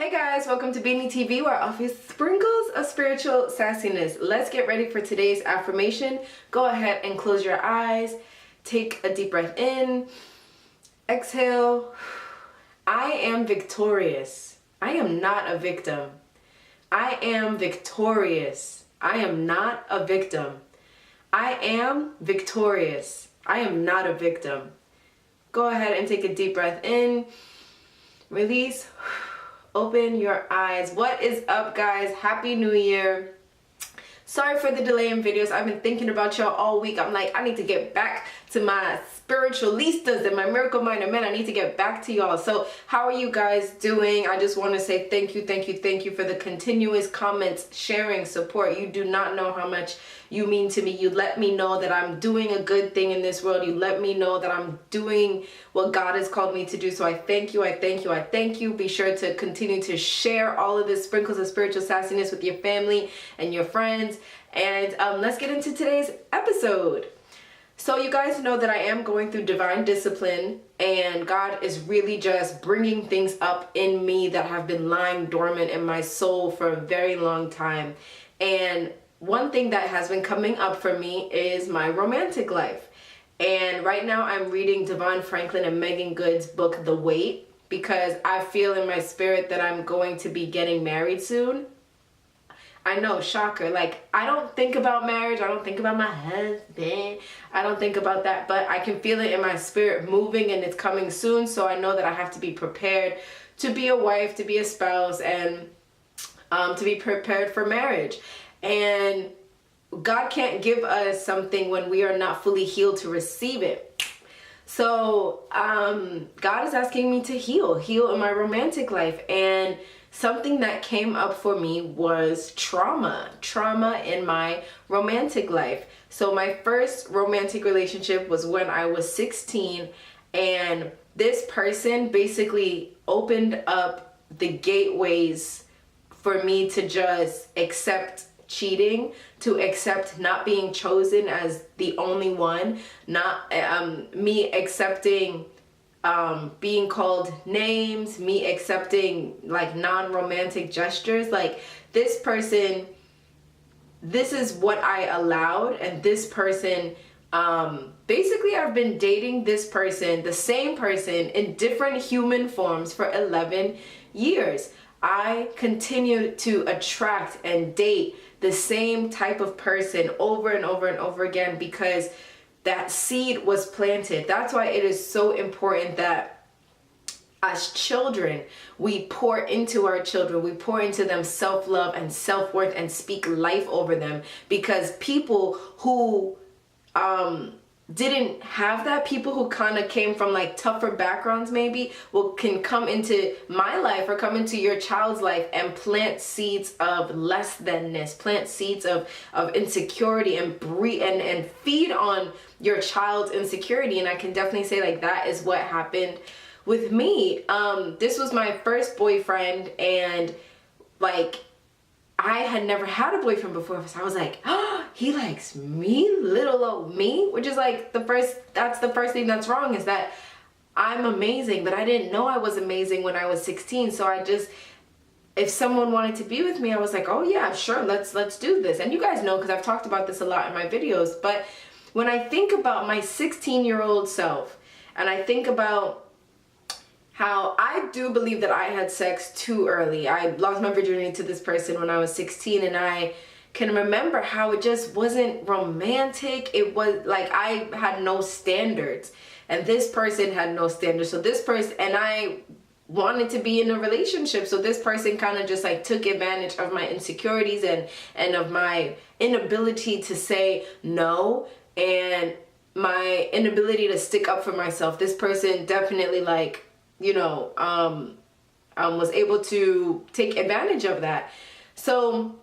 Hey guys, welcome to Beanie TV, where I offer sprinkles of spiritual sassiness. Let's get ready for today's affirmation. Go ahead and close your eyes. Take a deep breath in. Exhale. I am victorious. I am not a victim. I am victorious. I am not a victim. I am victorious. I am not a victim. Go ahead and take a deep breath in. Release. Open your eyes. What is up, guys? Happy New Year. Sorry for the delay in videos. I've been thinking about y'all all week. I'm like, I need to get back to my spiritualistas and my miracle minded men. I need to get back to y'all. So how are you guys doing? I just want to say thank you for the continuous comments, sharing, support. You do not know how much you mean to me. You let me know that I'm doing a good thing in this world. You let me know that I'm doing what God has called me to do. So I thank you. I thank you. I thank you. Be sure to continue to share all of this sprinkles of spiritual sassiness with your family and your friends. And let's get into today's episode. So you guys know that I am going through divine discipline, and God is really just bringing things up in me that have been lying dormant in my soul for a very long time. And one thing that has been coming up for me is my romantic life. And right now I'm reading Devon Franklin and Megan Good's book, The Wait, because I feel in my spirit that I'm going to be getting married soon. I know, shocker. Like, I don't think about marriage. I don't think about my husband. I don't think about that, but I can feel it in my spirit moving, and it's coming soon. So I know that I have to be prepared to be a wife, to be a spouse, and to be prepared for marriage. And God can't give us something when we are not fully healed to receive it. So God is asking me to heal in my romantic life. And something that came up for me was trauma in my romantic life. So my first romantic relationship was when I was 16, and this person basically opened up the gateways for me to just accept cheating, to accept not being chosen as the only one, not me accepting being called names, me accepting like non-romantic gestures. Like, this person, this is what I allowed, and this person, basically I've been dating this person, the same person, in different human forms for 11 years. I continued to attract and date the same type of person over and over and over again because that seed was planted. That's why it is so important that as children, we pour into our children, we pour into them self-love and self-worth and speak life over them, because people who didn't have that, people who kind of came from like tougher backgrounds maybe, can come into my life or come into your child's life and plant seeds of less thanness, plant seeds of insecurity, and feed on your child's insecurity. And I can definitely say like that is what happened with me. This was my first boyfriend, and like I had never had a boyfriend before, so I was like, oh, he likes me, little old me, which is like that's the first thing that's wrong, is that I'm amazing, but I didn't know I was amazing when I was 16. So if someone wanted to be with me, I was like, oh yeah, sure, let's do this. And you guys know, because I've talked about this a lot in my videos, but when I think about my 16-year-old self, and I think about how I do believe that I had sex too early. I lost my virginity to this person when I was 16, and I can remember how it just wasn't romantic. It was like I had no standards, and this person had no standards. So this person, and I wanted to be in a relationship, so this person kind of just like took advantage of my insecurities and of my inability to say no, and my inability to stick up for myself. This person definitely, like, you know, was able to take advantage of that. So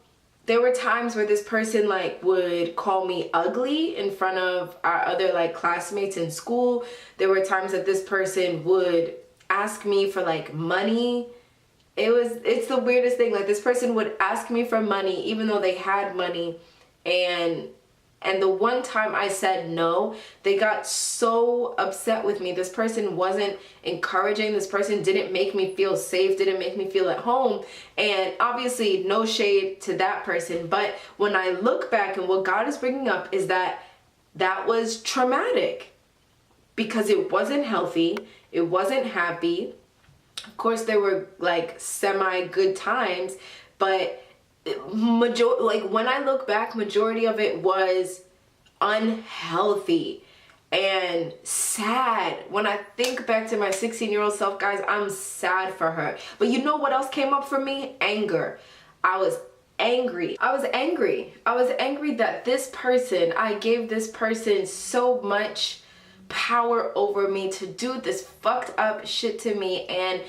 there were times where this person like would call me ugly in front of our other like classmates in school. There were times that this person would ask me for like money. It's the weirdest thing. Like, this person would ask me for money even though they had money, and And the one time I said no, they got so upset with me. This person wasn't encouraging. This person didn't make me feel safe, didn't make me feel at home. And obviously, no shade to that person. But when I look back, and what God is bringing up is that that was traumatic because it wasn't healthy. It wasn't happy. Of course, there were like semi good times, but when I look back, majority of it was unhealthy and sad. When I think back to my 16-year-old self, guys, I'm sad for her. But you know what else came up for me? Anger. I was angry. I was angry that this person, I gave this person so much power over me to do this fucked up shit to me. And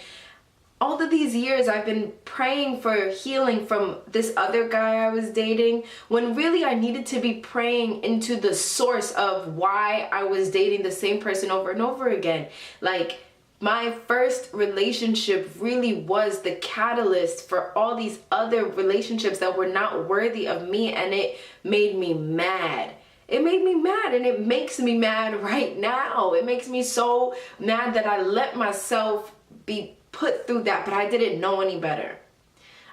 all of these years I've been praying for healing from this other guy I was dating, when really I needed to be praying into the source of why I was dating the same person over and over again. Like, my first relationship really was the catalyst for all these other relationships that were not worthy of me, and it made me mad. It made me mad, and it makes me mad right now. It makes me so mad that I let myself be put through that, but I didn't know any better.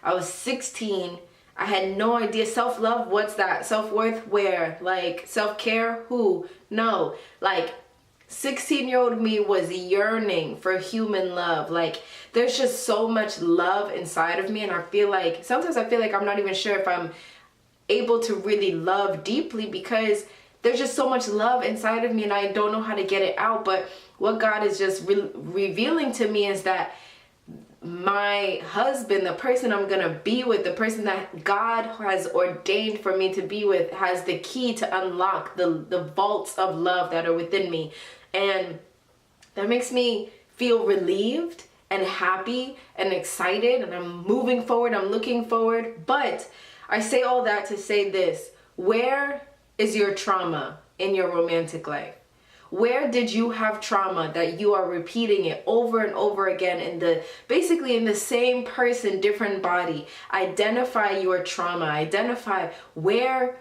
I was 16. I had no idea. Self-love, what's that? Self-worth, where? Like, self-care, who? No. Like, 16-year-old me was yearning for human love. Like, there's just so much love inside of me, and sometimes I feel like I'm not even sure if I'm able to really love deeply, because there's just so much love inside of me and I don't know how to get it out. But what God is just revealing to me is that my husband, the person I'm gonna be with, the person that God has ordained for me to be with, has the key to unlock the vaults of love that are within me. And that makes me feel relieved and happy and excited, and I'm moving forward, I'm looking forward. But I say all that to say this: where is your trauma in your romantic life? Where did you have trauma that you are repeating it over and over again basically in the same person, different body? Identify your trauma. Identify where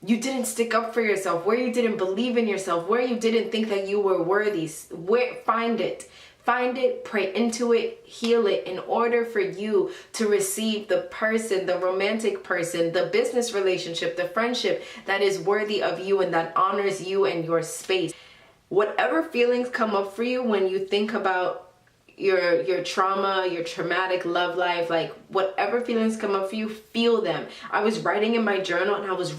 you didn't stick up for yourself, where you didn't believe in yourself, where you didn't think that you were worthy. Find it. Find it, pray into it, heal it, in order for you to receive the person, the romantic person, the business relationship, the friendship that is worthy of you and that honors you and your space. Whatever feelings come up for you when you think about your trauma, your traumatic love life, like whatever feelings come up for you, feel them. I was writing in my journal, and I was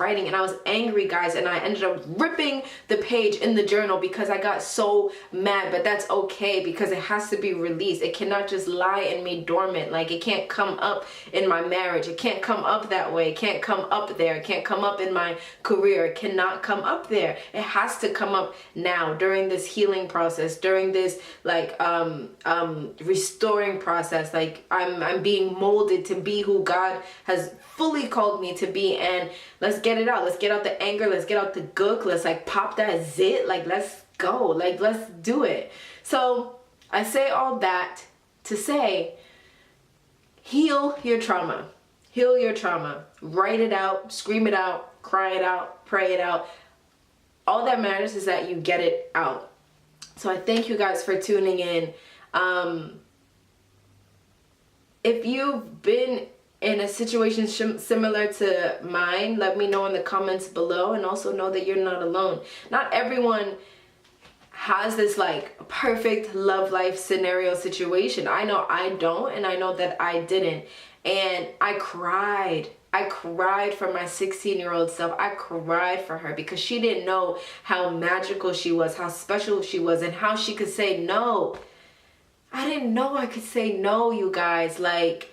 angry, guys, and I ended up ripping the page in the journal because I got so mad. But that's okay, because it has to be released. It cannot just lie in me dormant. Like, it can't come up in my marriage. It can't come up that way. It can't come up there. It can't come up in my career. It cannot come up there. It has to come up now, during this healing process, during this restoring process. Like, I'm being molded to be who God has fully called me to be. And let's get it out. Let's get out the anger. Let's get out the gook. Let's like pop that zit. Like, let's go. Like, let's do it. So I say all that to say, heal your trauma. Heal your trauma. Write it out. Scream it out. Cry it out. Pray it out. All that matters is that you get it out. So I thank you guys for tuning in. If you've been in a situation similar to mine, let me know in the comments below, and also know that you're not alone. Not everyone has this like perfect love life scenario situation. I know I don't, and I know that I didn't. And I cried for my 16-year-old self. I cried for her because she didn't know how magical she was, how special she was, and how she could say no. I didn't know I could say no, you guys. Like,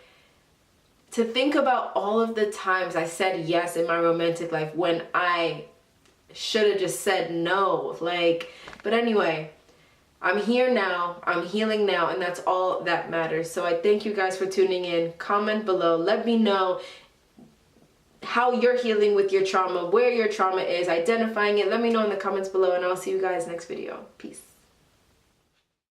to think about all of the times I said yes in my romantic life when I should have just said no. Like, but anyway, I'm here now, I'm healing now, and that's all that matters. So I thank you guys for tuning in. Comment below, let me know how you're healing with your trauma, where your trauma is, identifying it. Let me know in the comments below, and I'll see you guys next video. Peace.